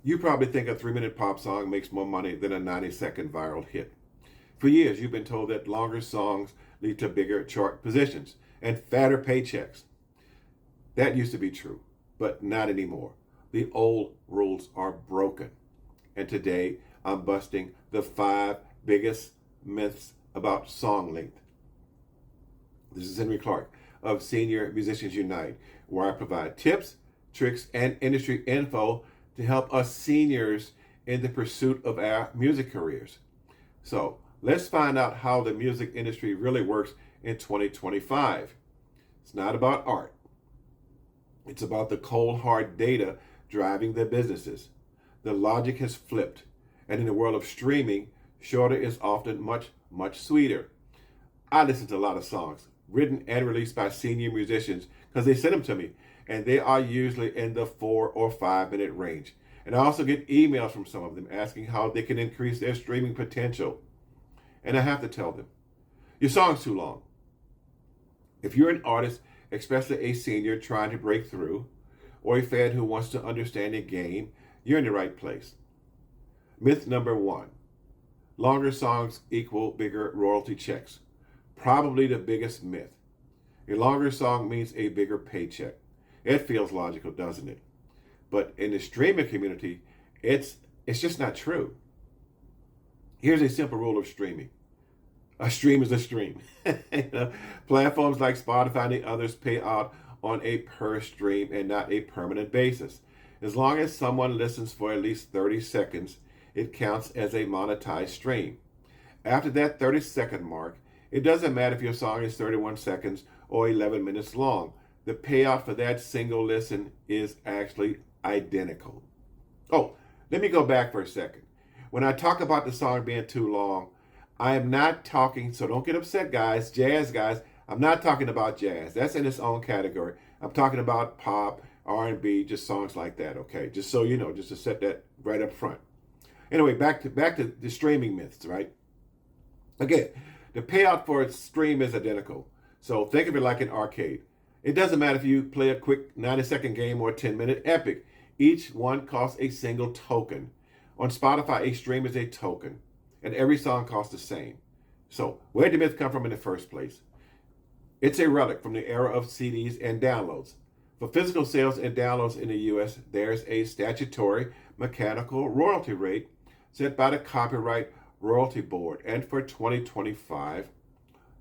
You probably think a 3-minute pop song makes more money than a 90-second viral hit. For years, you've been told that longer songs lead to bigger chart positions and fatter paychecks. That used to be true, but not anymore. The old rules are broken. And today, I'm busting the 5 biggest myths about song length. This is Henry Clarke of Senior Musicians Unite, where I provide tips, tricks, and industry info to help us seniors in the pursuit of our music careers. So let's find out how the music industry really works in 2025. It's not about art. It's about the cold, hard data driving the businesses. The logic has flipped, and in the world of streaming, shorter is often much, much sweeter. I listen to a lot of songs written and released by senior musicians because they send them to me, and they are usually in the 4 or 5 minute range. And I also get emails from some of them asking how they can increase their streaming potential. And I have to tell them, your song's too long. If you're an artist, especially a senior trying to break through, or a fan who wants to understand the game, you're in the right place. Myth number 1, longer songs equal bigger royalty checks. Probably the biggest myth. A longer song means a bigger paycheck. It feels logical, doesn't it? But in the streaming community, it's just not true. Here's a simple rule of streaming. A stream is a stream. Platforms like Spotify and the others pay out on a per stream and not a permanent basis. As long as someone listens for at least 30 seconds, it counts as a monetized stream. After that 30-second mark, it doesn't matter if your song is 31 seconds or 11 minutes long. The payout for that single listen is actually identical. Oh, let me go back for a second. When I talk about the song being too long, I am not talking, so don't get upset, guys, jazz guys. I'm not talking about jazz. That's in its own category. I'm talking about pop, R&B, just songs like that, okay? Just so you know, just to set that right up front. Anyway, back to the streaming myths, right? Again, the payout for a stream is identical. So think of it like an arcade. It doesn't matter if you play a quick 90-second game or a 10-minute epic. Each one costs a single token. On Spotify, a stream is a token, and every song costs the same. So where did the myth come from in the first place? It's a relic from the era of CDs and downloads. For physical sales and downloads in the US, there's a statutory mechanical royalty rate set by the Copyright Royalty Board. And for 2025,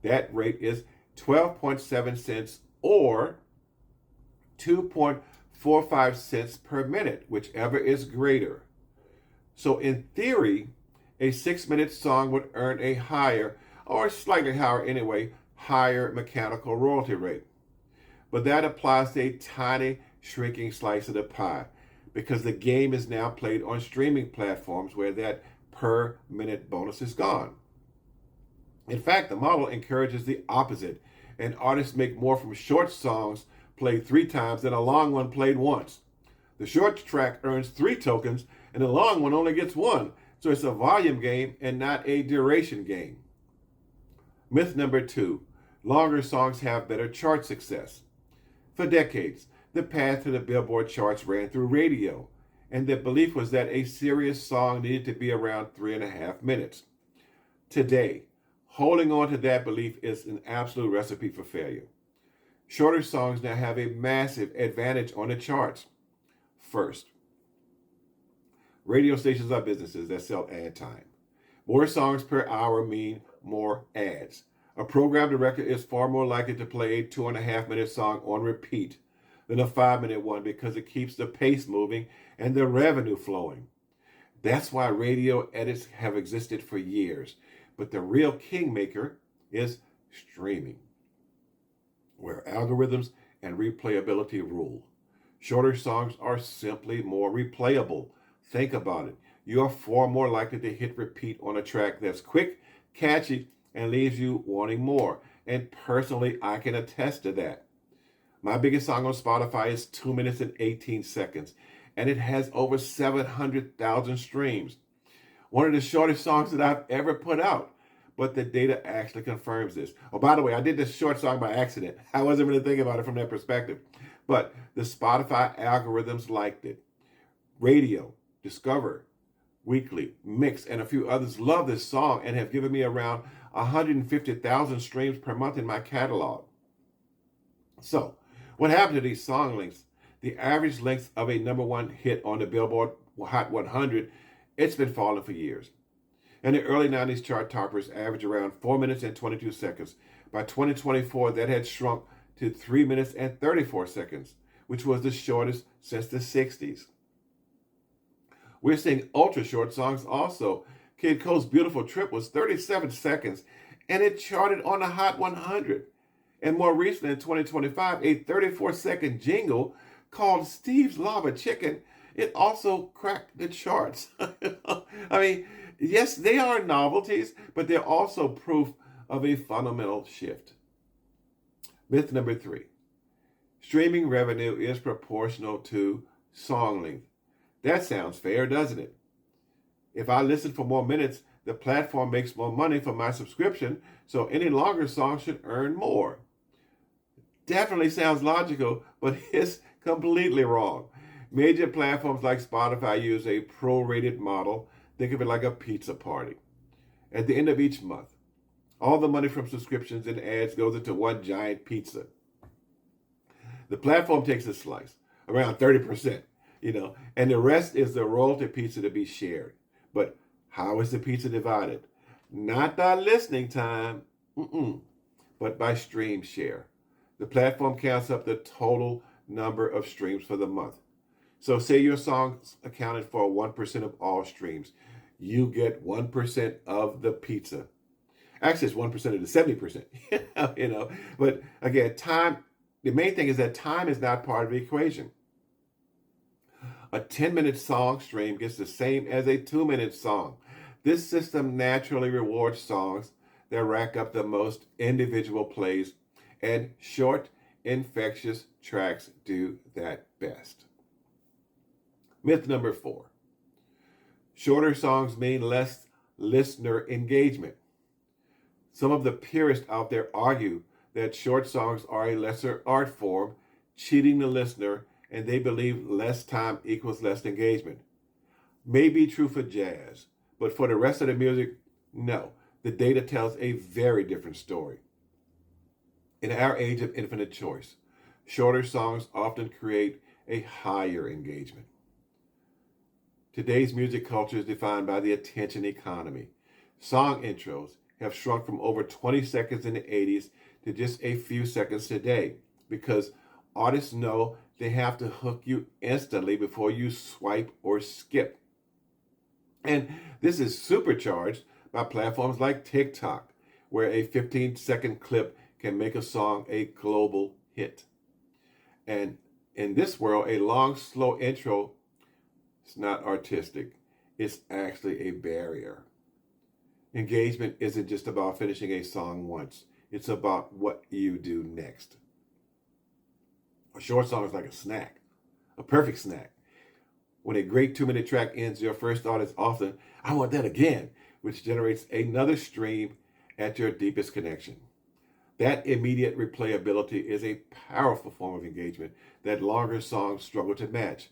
that rate is 12.7 cents or 2.45 cents per minute, whichever is greater. So in theory, a 6-minute song would earn a higher, or slightly higher anyway, higher mechanical royalty rate. But that applies to a tiny shrinking slice of the pie because the game is now played on streaming platforms where that per minute bonus is gone. In fact, the model encourages the opposite, and artists make more from short songs played 3 times than a long one played once. The short track earns 3 tokens and the long one only gets 1, so it's a volume game and not a duration game. Myth number 2, longer songs have better chart success. For decades, the path to the Billboard charts ran through radio, and the belief was that a serious song needed to be around 3.5 minutes. Today, holding on to that belief is an absolute recipe for failure. Shorter songs now have a massive advantage on the charts. First, radio stations are businesses that sell ad time. More songs per hour mean more ads. A program director is far more likely to play a 2.5-minute song on repeat than a 5-minute one because it keeps the pace moving and the revenue flowing. That's why radio edits have existed for years. But the real kingmaker is streaming, where algorithms and replayability rule. Shorter songs are simply more replayable. Think about it. You are far more likely to hit repeat on a track that's quick, catchy, and leaves you wanting more. And personally, I can attest to that. My biggest song on Spotify is 2 minutes and 18 seconds, and it has over 700,000 streams. One of the shortest songs that I've ever put out, but the data actually confirms this. Oh, by the way, I did this short song by accident. I wasn't really thinking about it from that perspective, but the Spotify algorithms liked it. Radio, Discover, Weekly, Mix, and a few others love this song and have given me around 150,000 streams per month in my catalog. So, what happened to these song lengths? The average length of a number one hit on the Billboard Hot 100, it's been falling for years. In the early 90s, chart toppers averaged around 4 minutes and 22 seconds. By 2024, that had shrunk to 3 minutes and 34 seconds, which was the shortest since the 60s. We're seeing ultra short songs also. Kid Cole's Beautiful Trip was 37 seconds, and it charted on the Hot 100. And more recently, in 2025, a 34-second jingle called Steve's Lava Chicken, it also cracked the charts. I mean, yes, they are novelties, but they're also proof of a fundamental shift. Myth number 3. Streaming revenue is proportional to song length. That sounds fair, doesn't it? If I listen for more minutes, the platform makes more money for my subscription, so any longer song should earn more. Definitely sounds logical, but it's completely wrong. Major platforms like Spotify use a prorated model. Think of it like a pizza party. At the end of each month, all the money from subscriptions and ads goes into one giant pizza. The platform takes a slice, around 30%, and the rest is the royalty pizza to be shared. But how is the pizza divided? Not by listening time, but by stream share. The platform counts up the total number of streams for the month. So say your song's accounted for 1% of all streams. You get 1% of the pizza. Actually, it's 1% of the 70%, But again, the main thing is that time is not part of the equation. A 10-minute song stream gets the same as a 2-minute song. This system naturally rewards songs that rack up the most individual plays, and short, infectious tracks do that best. Myth number 4. Shorter songs mean less listener engagement. Some of the purists out there argue that short songs are a lesser art form, cheating the listener, and they believe less time equals less engagement. May be true for jazz, but for the rest of the music, no. The data tells a very different story. In our age of infinite choice, shorter songs often create a higher engagement. Today's music culture is defined by the attention economy. Song intros have shrunk from over 20 seconds in the 80s to just a few seconds today because artists know they have to hook you instantly before you swipe or skip. And this is supercharged by platforms like TikTok, where a 15-second clip can make a song a global hit. And in this world, a long, slow intro is not artistic. It's actually a barrier. Engagement isn't just about finishing a song once. It's about what you do next. A short song is like a snack, a perfect snack. When a great 2-minute track ends, your first thought is often, I want that again, which generates another stream at your deepest connection. That immediate replayability is a powerful form of engagement that longer songs struggle to match.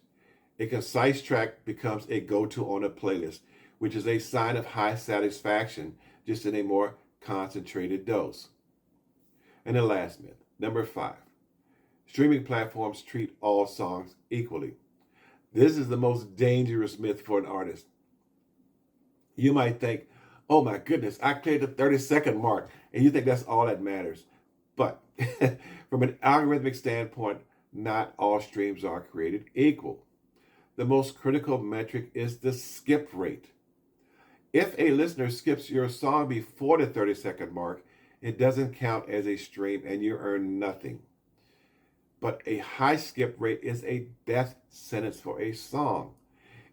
A concise track becomes a go-to on a playlist, which is a sign of high satisfaction, just in a more concentrated dose. And the last myth, number 5. Streaming platforms treat all songs equally. This is the most dangerous myth for an artist. You might think, oh my goodness, I cleared the 30-second mark, and you think that's all that matters. But from an algorithmic standpoint, not all streams are created equal. The most critical metric is the skip rate. If a listener skips your song before the 30-second mark, it doesn't count as a stream and you earn nothing. But a high skip rate is a death sentence for a song.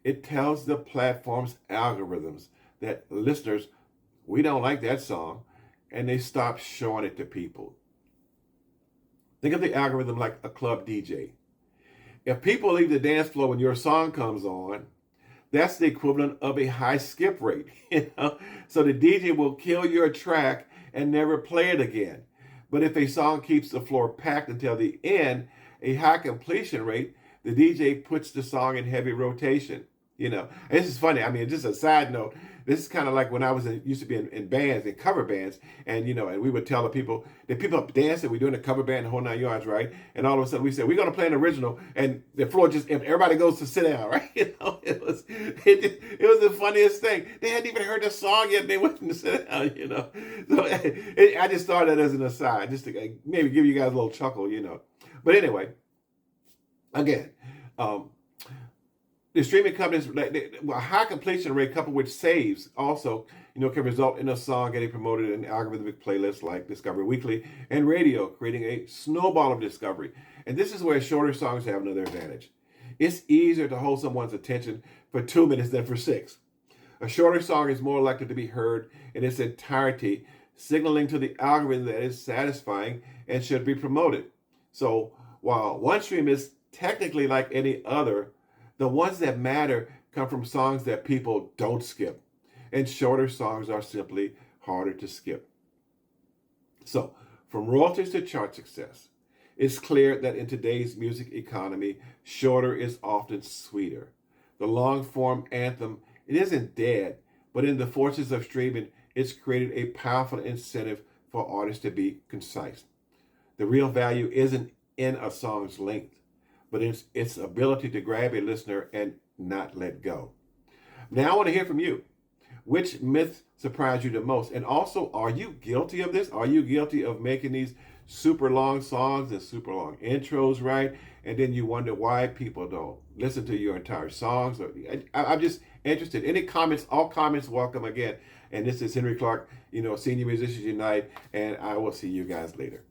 It tells the platform's algorithms that listeners, we don't like that song, and they stop showing it to people. Think of the algorithm like a club DJ. If people leave the dance floor when your song comes on, that's the equivalent of a high skip rate. So the DJ will kill your track and never play it again. But if a song keeps the floor packed until the end, a high completion rate, the DJ puts the song in heavy rotation. You know, and this is funny. I mean, just a side note. This is kind of like when I was used to be in bands, in cover bands, and and we would tell the people up dancing, we're doing a cover band, the whole 9 yards, right? And all of a sudden we said we're going to play an original, and the floor just everybody goes to sit down, right? It was the funniest thing. They hadn't even heard the song yet, and they went to sit down, So I just thought that as an aside, just to maybe give you guys a little chuckle, But anyway, again. The streaming companies, a high completion rate coupled with saves also, can result in a song getting promoted in algorithmic playlists like Discovery Weekly and radio, creating a snowball of discovery. And this is where shorter songs have another advantage. It's easier to hold someone's attention for 2 minutes than for 6. A shorter song is more likely to be heard in its entirety, signaling to the algorithm that it's satisfying and should be promoted. So while one stream is technically like any other, the ones that matter come from songs that people don't skip, and shorter songs are simply harder to skip. So, from royalties to chart success, it's clear that in today's music economy, shorter is often sweeter. The long-form anthem, it isn't dead, but in the forces of streaming, it's created a powerful incentive for artists to be concise. The real value isn't in a song's length, but it's its ability to grab a listener and not let go. Now I want to hear from you. Which myth surprised you the most? And also, are you guilty of this? Are you guilty of making these super long songs and super long intros, right? And then you wonder why people don't listen to your entire songs? I'm just interested. Any comments? All comments welcome again. And this is Henry Clarke, Senior Musicians Unite, and I will see you guys later.